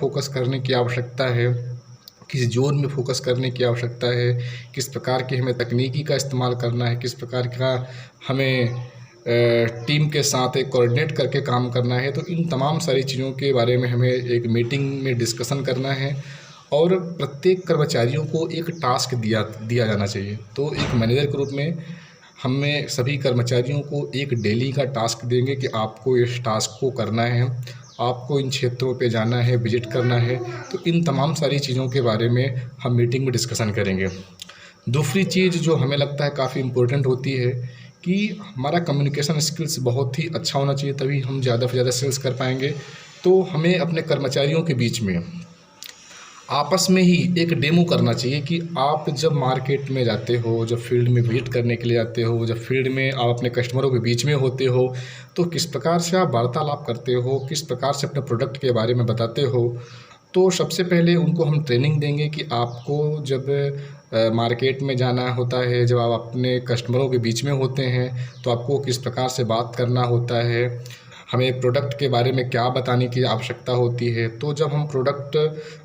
Focus करने की आवश्यकता है, किस ज़ोन में फोकस करने की आवश्यकता है, किस प्रकार की हमें तकनीकी का इस्तेमाल करना है, किस प्रकार का हमें टीम के साथ एक कोऑर्डिनेट करके काम करना है। तो इन तमाम सारी चीज़ों के बारे में हमें एक मीटिंग में डिस्कशन करना है और प्रत्येक कर्मचारियों को एक टास्क दिया जाना चाहिए। तो एक मैनेजर के रूप में हमें सभी कर्मचारियों को एक डेली का टास्क देंगे कि आपको इस टास्क को करना है, आपको इन क्षेत्रों पे जाना है, विज़िट करना है। तो इन तमाम सारी चीज़ों के बारे में हम मीटिंग में डिस्कशन करेंगे। दूसरी चीज़ जो हमें लगता है काफ़ी इम्पोर्टेंट होती है कि हमारा कम्युनिकेशन स्किल्स बहुत ही अच्छा होना चाहिए, तभी हम ज़्यादा से ज़्यादा सेल्स कर पाएंगे। तो हमें अपने कर्मचारियों के बीच में आपस में ही एक डेमो करना चाहिए कि आप जब मार्केट में जाते हो, जब फील्ड में विजिट करने के लिए जाते हो, जब फील्ड में आप अपने कस्टमरों के बीच में होते हो, तो किस प्रकार से आप वार्तालाप करते हो, किस प्रकार से अपने प्रोडक्ट के बारे में बताते हो। तो सबसे पहले उनको हम ट्रेनिंग देंगे कि आपको जब मार्केट में जाना होता है, जब आप अपने कस्टमरों के बीच में होते हैं, तो आपको किस प्रकार से बात करना होता है, हमें प्रोडक्ट के बारे में क्या बताने की आवश्यकता होती है। तो जब हम प्रोडक्ट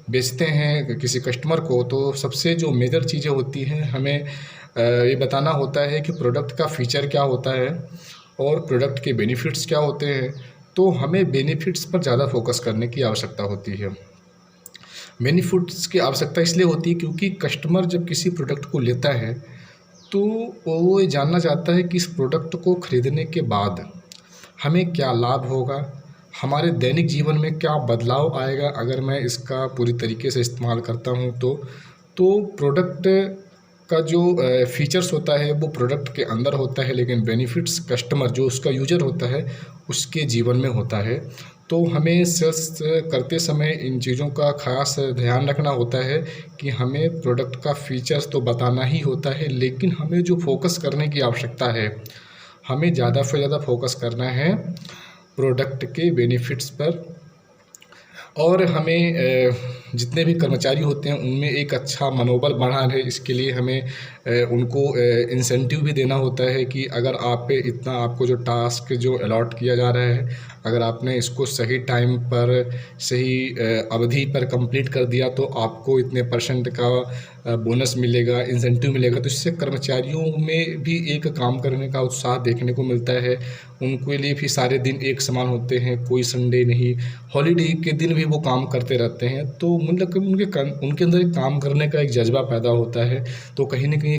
बेचते हैं किसी कस्टमर को, तो सबसे जो मेजर चीज़ें होती हैं, हमें ये बताना होता है कि प्रोडक्ट का फ़ीचर क्या होता है और प्रोडक्ट के बेनिफिट्स क्या होते हैं। तो हमें बेनिफिट्स पर ज़्यादा फोकस करने की आवश्यकता होती है। बेनिफिट्स की आवश्यकता इसलिए होती है क्योंकि कस्टमर जब किसी प्रोडक्ट को लेता है, तो वो ये जानना चाहता है कि इस प्रोडक्ट को खरीदने के बाद हमें क्या लाभ होगा, हमारे दैनिक जीवन में क्या बदलाव आएगा अगर मैं इसका पूरी तरीके से इस्तेमाल करता हूँ तो प्रोडक्ट का जो फ़ीचर्स होता है वो प्रोडक्ट के अंदर होता है, लेकिन बेनिफिट्स कस्टमर जो उसका यूज़र होता है उसके जीवन में होता है। तो हमें सेल्स करते समय इन चीज़ों का ख़ास ध्यान रखना होता है कि हमें प्रोडक्ट का फ़ीचर्स तो बताना ही होता है, लेकिन हमें जो फोकस करने की आवश्यकता है, हमें ज़्यादा से ज़्यादा फोकस करना है प्रोडक्ट के बेनिफिट्स पर। और हमें जितने भी कर्मचारी होते हैं उनमें एक अच्छा मनोबल बढ़ा रहे, इसके लिए हमें उनको इंसेंटिव भी देना होता है कि अगर आप पे इतना आपको जो टास्क जो अलॉट किया जा रहा है, अगर आपने इसको सही टाइम पर सही अवधि पर कंप्लीट कर दिया तो आपको इतने % का बोनस मिलेगा, इंसेंटिव मिलेगा। तो इससे कर्मचारियों में भी एक काम करने का उत्साह देखने को मिलता है। उनके लिए भी सारे दिन एक समान होते हैं, कोई संडे नहीं, हॉलीडे के दिन भी वो काम करते रहते हैं। तो मतलब कि उनके अंदर एक काम करने का एक जज़्बा पैदा होता है। तो कहीं न कहीं